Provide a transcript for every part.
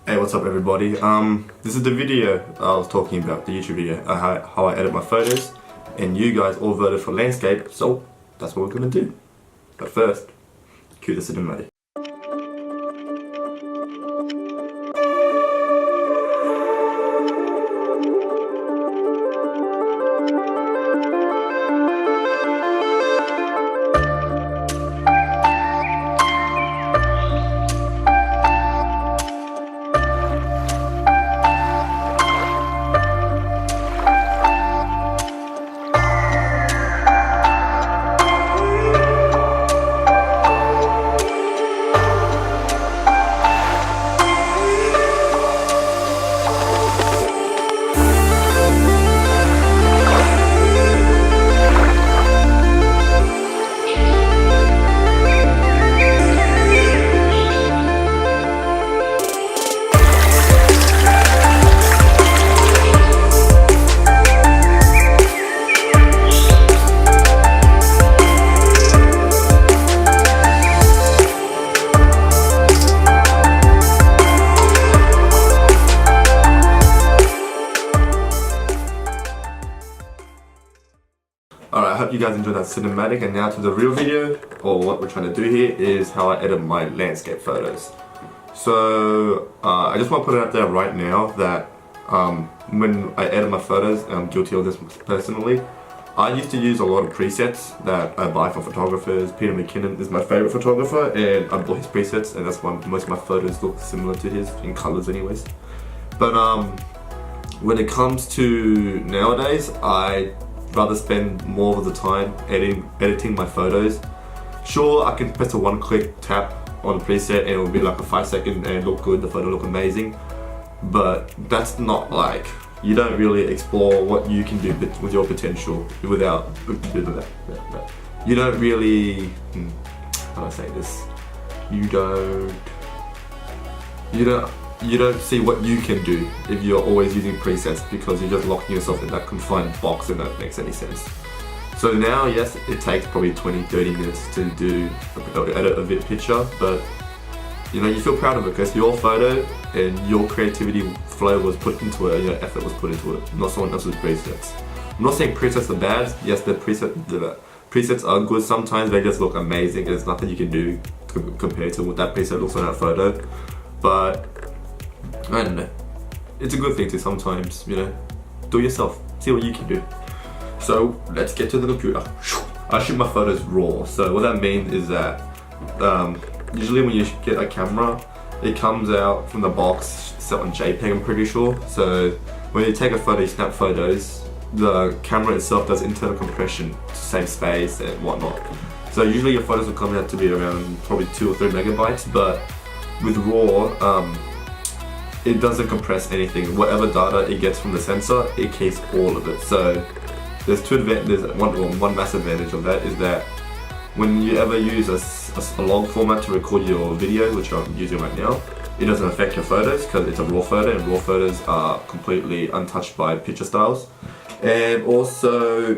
Hey, what's up everybody? This is the video I was talking about, the YouTube video, how I edit my photos, and you guys all voted for landscape, so that's what we're gonna do. But first, cue the cinematic. Alright, I hope you guys enjoyed that cinematic, and now to the real video, or what we're trying to do here is how I edit my landscape photos. So, I just want to put it out there right now that when I edit my photos, and I'm guilty of this personally, I used to use a lot of presets that I buy from photographers. Peter McKinnon is my favorite photographer, and I bought his presets, and that's why most of my photos look similar to his, in colors anyways. But when it comes to nowadays, I rather spend more of the time editing my photos. Sure, I can press a one-click tap on a preset and it will be like a 5-second and look good, the photo look amazing, but that's not like, you don't really explore what you can do with your potential without, you don't really, how do I say this, you don't see what you can do if you're always using presets, because you're just locking yourself in that confined box, and that makes any sense. So now, yes, it takes probably 20-30 minutes to edit a vid picture, but you know, you feel proud of it because your photo and your creativity flow was put into it, your effort was put into it, not someone else's presets. I'm not saying presets are bad. Yes, the presets are good. Sometimes they just look amazing. There's nothing you can do compared to what that preset looks on that photo, but I don't know, it's a good thing to sometimes, you know, do it yourself, see what you can do. So let's get to the computer. I shoot my photos raw. So what that means is that usually when you get a camera, it comes out from the box set on JPEG, I'm pretty sure. So when you take a photo, you snap photos, the camera itself does internal compression to save space and whatnot. So usually your photos will come out to be around probably 2 or 3 megabytes, but with RAW, it doesn't compress anything. Whatever data it gets from the sensor, it keeps all of it. So there's one massive advantage of that is that when you ever use a log format to record your videos, which I'm using right now, it doesn't affect your photos because it's a raw photo, and raw photos are completely untouched by picture styles. And also,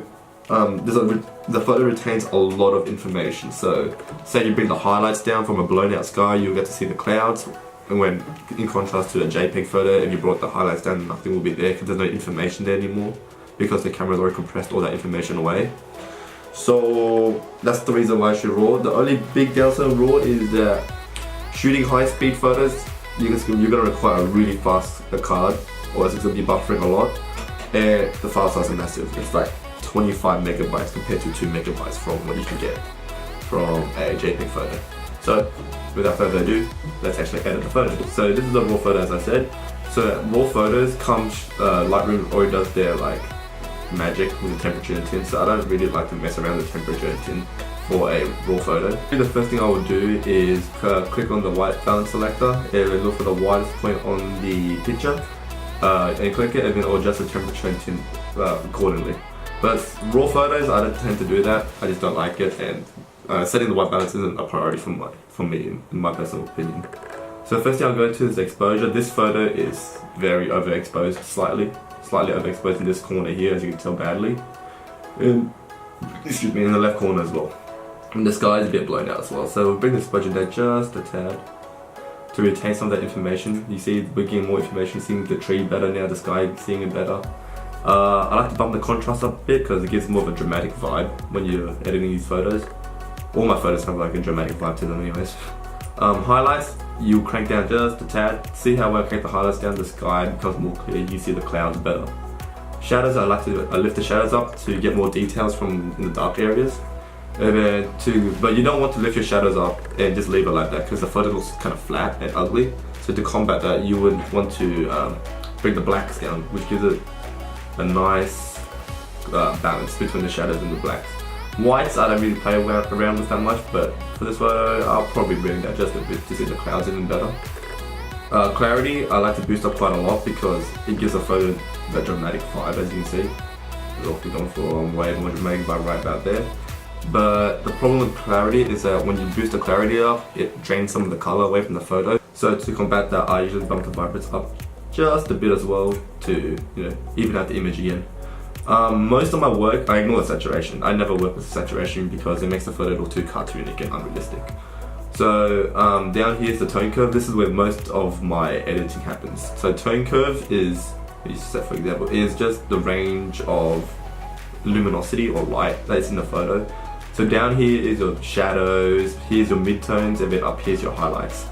the photo retains a lot of information. So say you bring the highlights down from a blown out sky, you'll get to see the clouds. And when, in contrast to a JPEG photo, if you brought the highlights down, nothing will be there because there's no information there anymore, because the camera's already compressed all that information away. So that's the reason why I shoot RAW. The only big downside of RAW is that shooting high-speed photos, you're gonna require a really fast card, or else it's gonna be buffering a lot, and the file size is massive. It's like 25 megabytes compared to 2 megabytes from what you can get from a JPEG photo. So without further ado, let's actually edit the photo. So this is a raw photo, as I said. So raw photos comes, Lightroom already does their like magic with the temperature and tint, so I don't really like to mess around with temperature and tint for a raw photo. The first thing I will do is click on the white balance selector and look for the widest point on the picture, and click it, and then I'll adjust the temperature and tint accordingly. But raw photos, I don't tend to do that. I just don't like it, and setting the white balance isn't a priority for me, in my personal opinion. So first thing I'll go to is exposure. This photo is very overexposed, slightly overexposed in this corner here, as you can tell badly. And, excuse me, in the left corner as well. And the sky is a bit blown out as well. So we'll bring the exposure down just a tad to retain some of that information. You see we're getting more information, seeing the tree better now, the sky seeing it better. I like to bump the contrast up a bit because it gives more of a dramatic vibe when you're editing these photos. All my photos have like a dramatic vibe to them anyways. Highlights, you crank down just a tad. See how when I crank the highlights down, the sky becomes more clear, you see the clouds better. Shadows, I lift the shadows up to get more details from in the dark areas. And then but you don't want to lift your shadows up and just leave it like that because the photo looks kind of flat and ugly. So to combat that, you would want to bring the blacks down, which gives it a nice balance between the shadows and the blacks. Whites, I don't really play around with that much, but for this photo, I'll probably bring that just a bit to see the clouds even better. Clarity, I like to boost up quite a lot because it gives a photo that dramatic vibe, as you can see. We're going for a way more dramatic vibe right about there. But the problem with clarity is that when you boost the clarity up, it drains some of the color away from the photo. So to combat that, I usually bump the vibrance up just a bit as well to, even out the image again. Most of my work, I ignore the saturation. I never work with saturation because it makes the photo look too cartoonic and unrealistic. So down here is the tone curve. This is where most of my editing happens. So tone curve is, for example, is just the range of luminosity or light that's in the photo. So down here is your shadows, here's your midtones, and then up here's your highlights.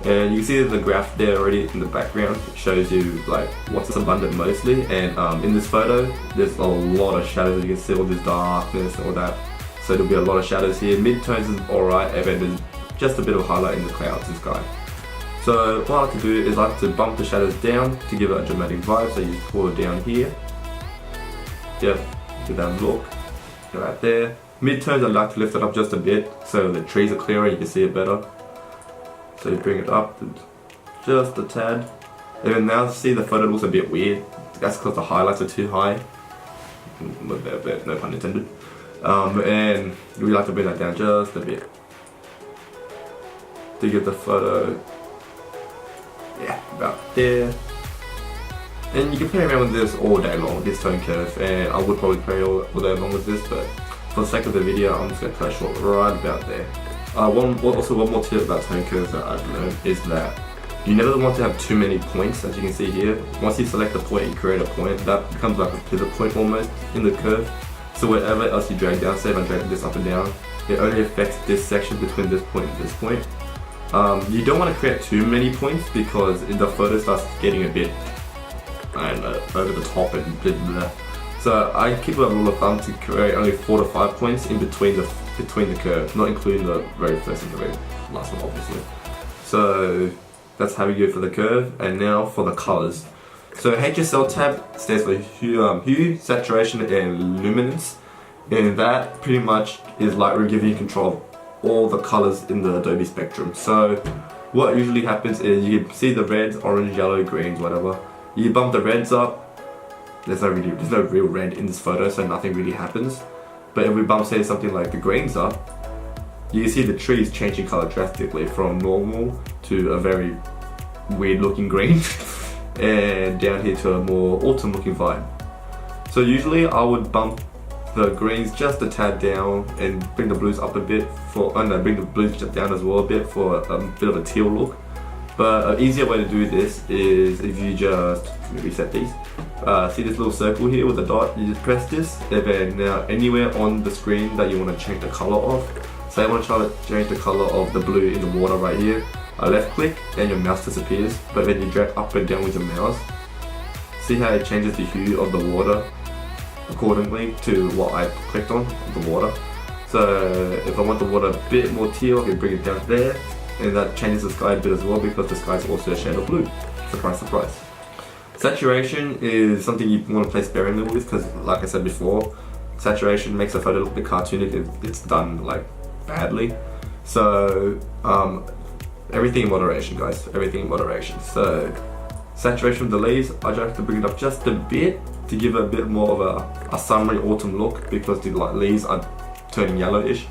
And you can see the graph there already in the background. It shows you like what's abundant mostly. And in this photo, there's a lot of shadows. You can see all this darkness and all that. So there'll be a lot of shadows here. Midtones is alright, and then there's just a bit of highlight in the clouds and sky. So what I like to do is I like to bump the shadows down to give it a dramatic vibe. So you just pull it down here. Yep, give that look. Go right there. Midtones, I like to lift it up just a bit so the trees are clearer, you can see it better. So you bring it up just a tad. And then now see the photo looks a bit weird. That's because the highlights are too high. No pun intended. And we like to bring that down just a bit to get the photo, about there. And you can play around with this all day long, this tone curve, and I would probably play all day long with this, but for the sake of the video, I'm just going to cut it short right about there. One more tip about tone curves that I've learned is that you never want to have too many points, as you can see here. Once you select a point, you create a point, that becomes like a pivot point almost in the curve. So whatever else you drag down, say if I drag this up and down, it only affects this section between this point and this point. You don't want to create too many points because the photo starts getting a bit, I don't know, over the top and blah blah blah. So I keep a rule of thumb to create only 4 to 5 points in between the curve, not including the very first and the very last one obviously. So that's how we go for the curve, and now for the colors. So HSL tab stands for hue, saturation and luminance, and that pretty much is like we're giving you control of all the colors in the Adobe spectrum. So what usually happens is you can see the reds, orange, yellow, greens, whatever. You bump the reds up. There's no real red in this photo, so nothing really happens. But if we bump, say, something like the greens up, you can see the trees changing color drastically from normal to a very weird looking green and down here to a more autumn looking vibe. So usually I would bump the greens just a tad down and bring the blues up a bit bring the blues down as well a bit for a bit of a teal look. But an easier way to do this is if you just, let me reset these. See this little circle here with a dot, you just press this, and then now anywhere on the screen that you want to change the color of. Say I want to try to change the color of the blue in the water right here. I left click and your mouse disappears, but then you drag up and down with your mouse. See how it changes the hue of the water accordingly to what I clicked on, the water. So if I want the water a bit more teal, I can bring it down there, and that changes the sky a bit as well because the sky is also a shade of blue. Surprise, surprise. Saturation is something you want to play sparingly with because, like I said before, saturation makes a photo look a bit cartoonic if it's done like badly. So everything in moderation, guys. Everything in moderation. So saturation of the leaves, I just have to bring it up just a bit to give it a bit more of a summery autumn look because the leaves are turning yellowish.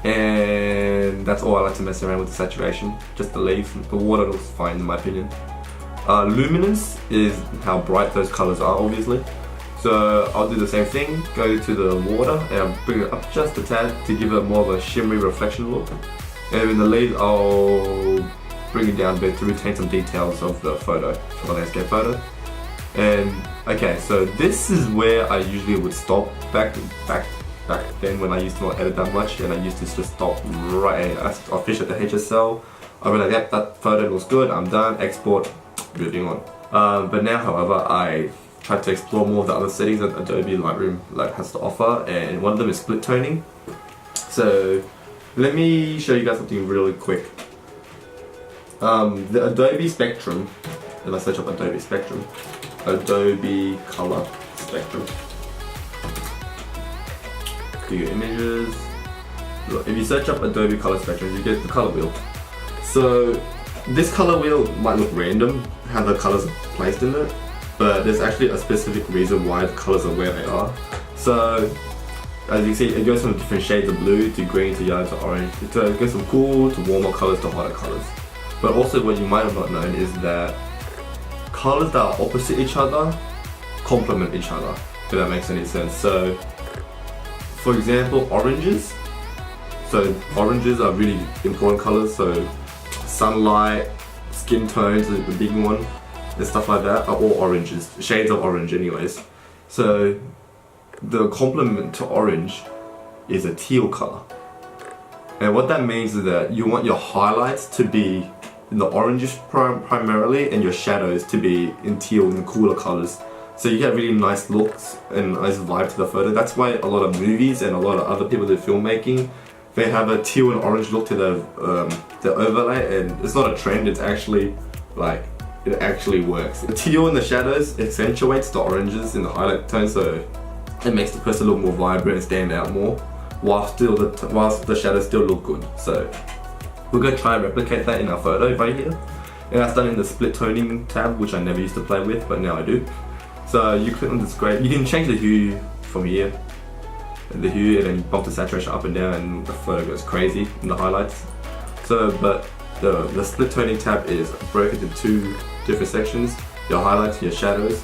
And that's all I like to mess around with the saturation. Just the leaves. The water looks fine in my opinion. Luminance is how bright those colors are, obviously. So I'll do the same thing, go to the water and I'll bring it up just a tad to give it more of a shimmery reflection look. And in the leaves I'll bring it down a bit to retain some details of the photo, the landscape photo. And okay, so this is where I usually would stop back then when I used to not edit that much, and I used to just stop right. I'll fish at the HSL. I'll be like, yep, that photo looks good. I'm done. Export. Moving on. But now, however, I try to explore more of the other settings that Adobe Lightroom has to offer, and one of them is split toning. So let me show you guys something really quick. The Adobe Spectrum, if I search up Adobe Spectrum, Adobe Color Spectrum. Do your images. Look, if you search up Adobe Color Spectrum, you get the color wheel. So this color wheel might look random, how the colors are placed in it, but there's actually a specific reason why the colors are where they are. So as you can see, it goes from different shades of blue to green to yellow to orange. It goes from cool to warmer colors to hotter colors. But also what you might have not known is that colors that are opposite each other complement each other, if that makes any sense. So for example, oranges. So oranges are really important colors. So sunlight, skin tones, the big one, and stuff like that are all oranges, shades of orange anyways. So the complement to orange is a teal color. And what that means is that you want your highlights to be in the oranges primarily, and your shadows to be in teal and cooler colors. So you get really nice looks and nice vibe to the photo. That's why a lot of movies and a lot of other people do filmmaking, they have a teal and orange look to the overlay, and it's not a trend, it's actually like, it actually works. The teal in the shadows accentuates the oranges in the highlight tone, so it makes the person look more vibrant and stand out more, whilst the shadows still look good. So we're going to try and replicate that in our photo right here. And that's done in the split toning tab, which I never used to play with, but now I do. So you click on this gray, you can change the hue from here, the hue, and then bump the saturation up and down, and the photo goes crazy in the highlights. So, but the split toning tab is broken into two different sections, your highlights, your shadows.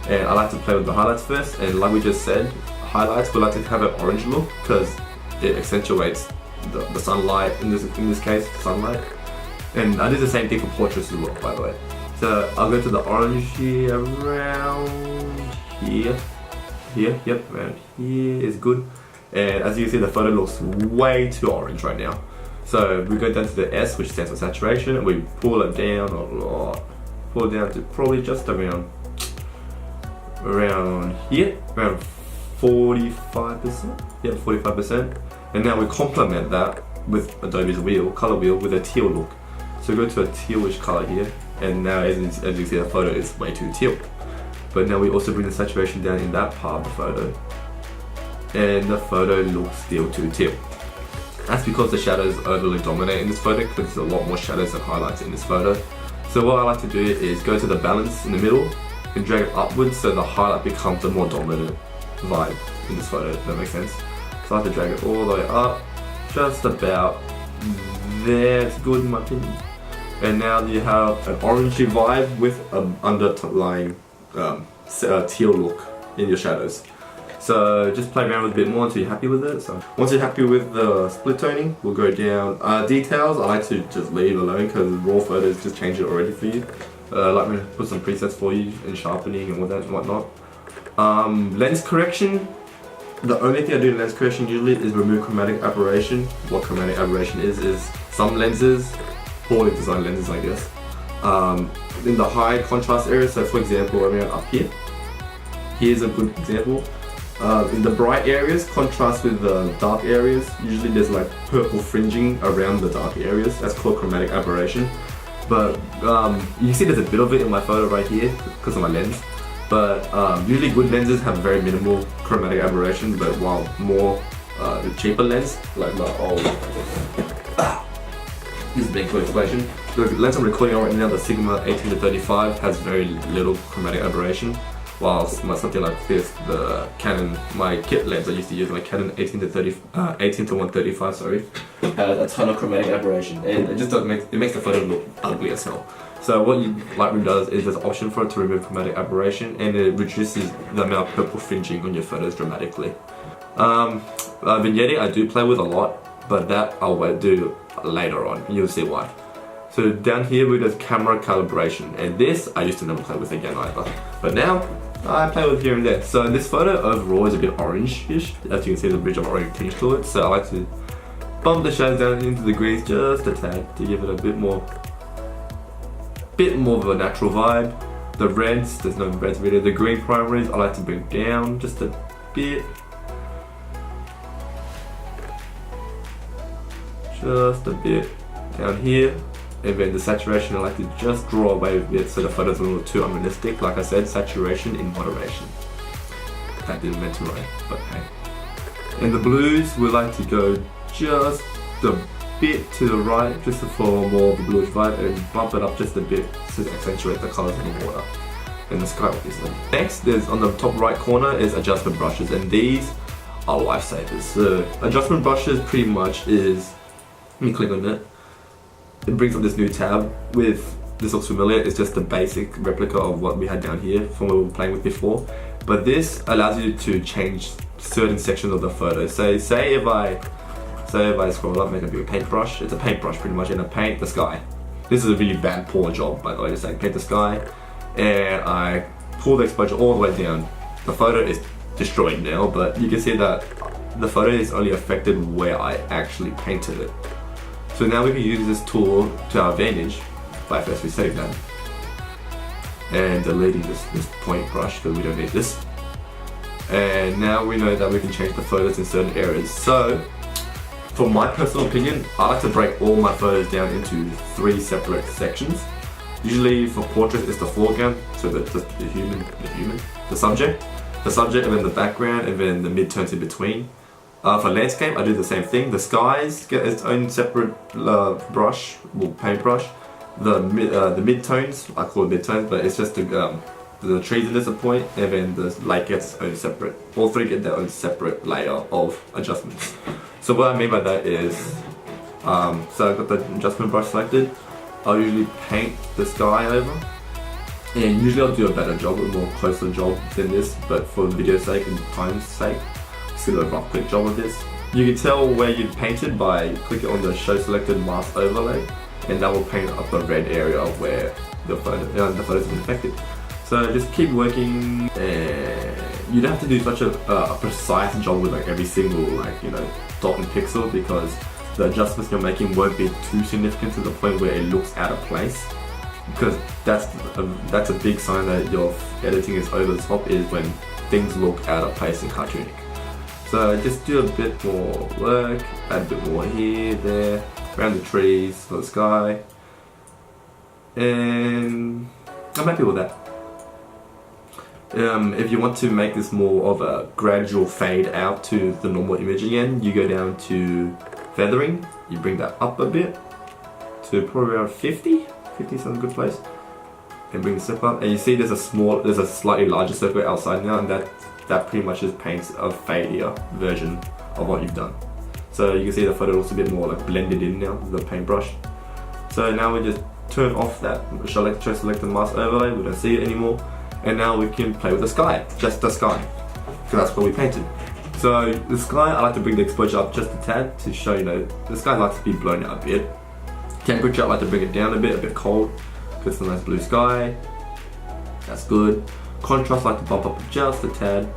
And I like to play with the highlights first, and like we just said, highlights we like to have an orange look because it accentuates the sunlight, in this case, sunlight. And I do the same thing for portraits as well, by the way. So I'll go to the orange here, around here. Yep, around here is good. And as you can see, the photo looks way too orange right now. So we go down to the S, which stands for saturation, and we pull it down a lot. Pull it down to probably just around here, around 45%. Yeah, 45%. And now we complement that with Adobe's color wheel, with a teal look. So go to a tealish color here, and now as you see, the photo is way too teal. But now we also bring the saturation down in that part of the photo, and the photo looks still too teal. That's because the shadows overly dominate in this photo, because there's a lot more shadows than highlights in this photo. So what I like to do is go to the balance in the middle and drag it upwards so the highlight becomes a more dominant vibe in this photo, if that makes sense. So I have to drag it all the way up, just about there, it's good in my opinion. And now you have an orangey vibe with an underlying teal look in your shadows. So just play around with a bit more until you're happy with it. So once you're happy with the split toning, we'll go down. Details, I like to just leave alone because raw photos just change it already for you. I like to put some presets for you in sharpening and whatnot. Lens correction, the only thing I do in lens correction usually is remove chromatic aberration. What chromatic aberration is some lenses, poorly designed lenses I guess, in the high contrast area. So for example, around up here, here's a good example. In the bright areas, contrast with the dark areas, usually there's like purple fringing around the dark areas. That's called chromatic aberration. But you can see there's a bit of it in my photo right here because of my lens. But usually good lenses have very minimal chromatic aberration, but while more the cheaper lens, like my old this is a big explanation. The lens I'm recording on right now, the Sigma 18-35, has very little chromatic aberration. Whilst something like this, the Canon, my kit lens I used to use, my Canon 18-135, sorry, has a ton of chromatic aberration, and it just doesn't it makes the photo look ugly as hell. So what Lightroom does is there's an option for it to remove chromatic aberration, and it reduces the amount of purple fringing on your photos dramatically. Vignette I do play with a lot, but that I'll do later on. You'll see why. So down here we do camera calibration, and this I used to never play with again either, but now I play with here and there. So this photo overall is a bit orange-ish, as you can see the bridge of orange tinge to it, so I like to bump the shadows down into the greens just a tad to give it a bit more of a natural vibe. The reds, there's no reds really. The green primaries I like to bring down just a bit. Just a bit down here. And then the saturation I like to just draw away a bit so the photo's a little too unrealistic. Like I said, saturation in moderation. That didn't mean to rhyme, but hey. And the blues we like to go just a bit to the right, just for more of the bluish vibe, and bump it up just a bit to accentuate the colours in the water and the sky obviously. Next, there's on the top right corner is adjustment brushes, and these are lifesavers. So adjustment brushes pretty much is, let me click on it. It brings up this new tab with, this looks familiar, it's just a basic replica of what we had down here from what we were playing with before. But this allows you to change certain sections of the photo. So say if I scroll up, make a big paintbrush, it's a paintbrush pretty much, and I paint the sky. This is a really bad, poor job by the way, just like paint the sky, and I pull the exposure all the way down. The photo is destroyed now, but you can see that the photo is only affected where I actually painted it. So now we can use this tool to our advantage by first resetting that and deleting this point brush because we don't need this. And now we know that we can change the photos in certain areas. So for my personal opinion, I like to break all my photos down into 3 separate sections. Usually for portraits it's the foreground, so the subject, and then the background, and then the mid-tones in between. For landscape, I do the same thing. The skies get its own separate brush, or paintbrush. The mid-tones, I call it mid-tones, but it's just the trees at this point, and then the light gets its own separate. All 3 get their own separate layer of adjustments. So what I mean by that is, so I've got the adjustment brush selected. I'll usually paint the sky over, and usually I'll do a better job, a more closer job than this, but for the video's sake and time's sake, just do a rough quick job of this. You can tell where you've painted by clicking on the show selected mask overlay, and that will paint up the red area of where the photo's been affected. So just keep working, and you don't have to do such a precise job with like every single dot and pixel, because the adjustments you're making won't be too significant to the point where it looks out of place. Because that's a big sign that your editing is over the top, is when things look out of place and cartoonic. So just do a bit more work, add a bit more here, there, around the trees, for the sky, and I'm happy with that. If you want to make this more of a gradual fade out to the normal image again, you go down to feathering, you bring that up a bit to probably around 50 sounds a good place, and bring the step up, and you see there's a slightly larger circle outside now, and that pretty much just paints a fadier version of what you've done. So you can see the photo looks a bit more like blended in now with the paintbrush. So now we just turn off that select the mask overlay, we don't see it anymore, and now we can play with the sky, just the sky, because that's what we painted. So the sky, I like to bring the exposure up just a tad to show, the sky likes to be blown out a bit. Temperature, I like to bring it down a bit cold, because it's a nice blue sky, that's good. Contrast, I like to bump up just a tad.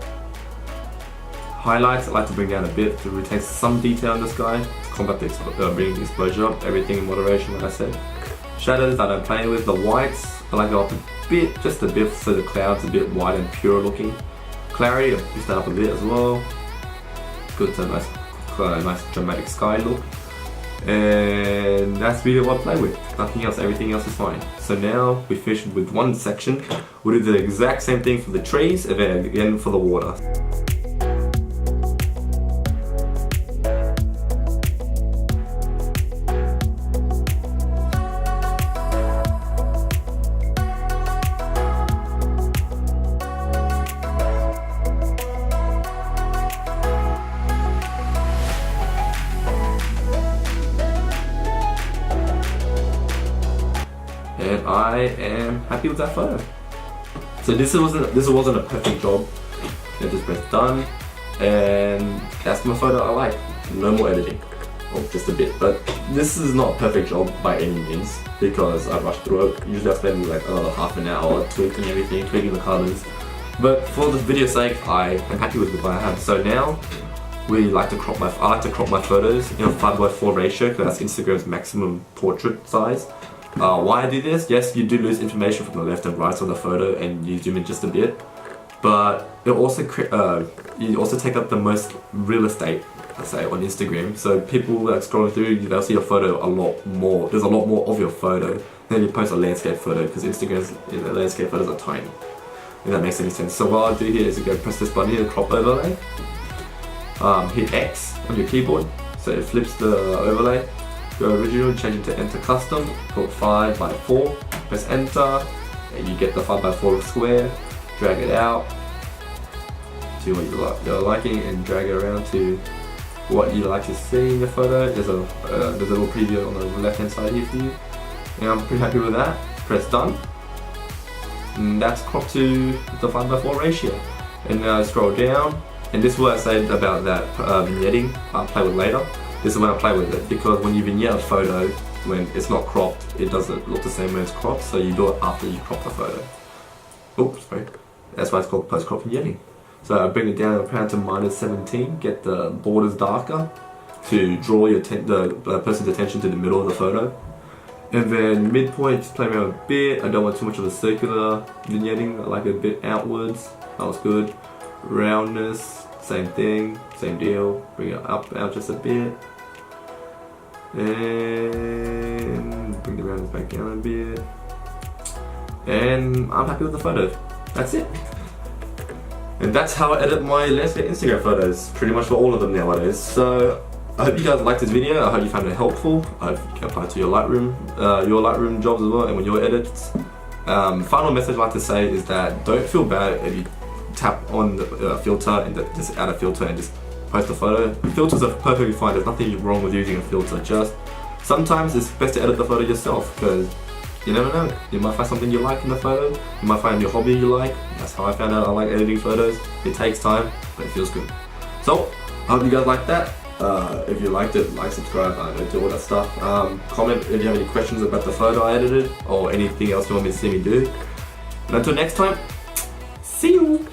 Highlights, I like to bring down a bit to retain some detail in the sky, to combat bringing the exposure up, everything in moderation like I said. Shadows, I don't play with. The whites, I like to go up a bit, just a bit, so the cloud's a bit white and pure looking. Clarity, I boost that up a bit as well. Good, so nice dramatic sky look. And that's really what I play with. Nothing else, everything else is fine. So now we finished with one section. We'll do the exact same thing for the trees, and then again for the water. And I am happy with that photo. So this wasn't a perfect job. I just pressed done, and that's my photo I like. No more editing. or just a bit. But this is not a perfect job by any means because I rushed through it. Usually I spend like another half an hour tweaking everything, tweaking the colors. But for the video's sake, I am happy with what I have. So now I like to crop my photos in a 5:4 ratio because that's Instagram's maximum portrait size. Why I do this? Yes, you do lose information from the left and right of the photo, and you zoom in just a bit. But it also you also take up the most real estate, let's say, on Instagram. So people like scrolling through, they'll see your photo a lot more. There's a lot more of your photo than you post a landscape photo because Instagram's landscape photos are tiny. If that makes any sense. So what I'll do here is you go press this button here, crop overlay. Hit X on your keyboard, so it flips the overlay. Go original, change it to enter custom, put 5:4, press enter, and you get the 5:4 square. Drag it out to what you're liking and drag it around to what you like to see in your photo. There's a little preview on the left hand side here for you. And I'm pretty happy with that. Press done. And that's cropped to the 5:4 ratio. And now I scroll down, and this is what I said about that vignetting I'll play with later. This is when I play with it, because when you vignette a photo, when it's not cropped, it doesn't look the same when it's cropped, so you do it after you crop the photo. Oops, sorry. That's why it's called post-crop vignetting. So I bring it down around to -17, get the borders darker to draw the person's attention to the middle of the photo. And then midpoint, just play around a bit. I don't want too much of a circular vignetting, I like it a bit outwards. That was good. Roundness, same thing, same deal. Bring it up out just a bit. And bring the roundness back down a bit. And I'm happy with the photo. That's it. And that's how I edit my landscape Instagram photos, pretty much for all of them nowadays. So I hope you guys liked this video. I hope you found it helpful. I hope you can apply it to your Lightroom jobs as well and with your edits. Final message I'd like to say is that don't feel bad if you tap on the filter and just add a filter and just post a photo. Filters are perfectly fine. There's nothing wrong with using a filter. Just sometimes it's best to edit the photo yourself because you never know. You might find something you like in the photo. You might find your hobby you like. That's how I found out I like editing photos. It takes time, but it feels good. So, I hope you guys liked that. If you liked it, like, subscribe, do all that stuff. Comment if you have any questions about the photo I edited or anything else you want me to see me do. And until next time, see you!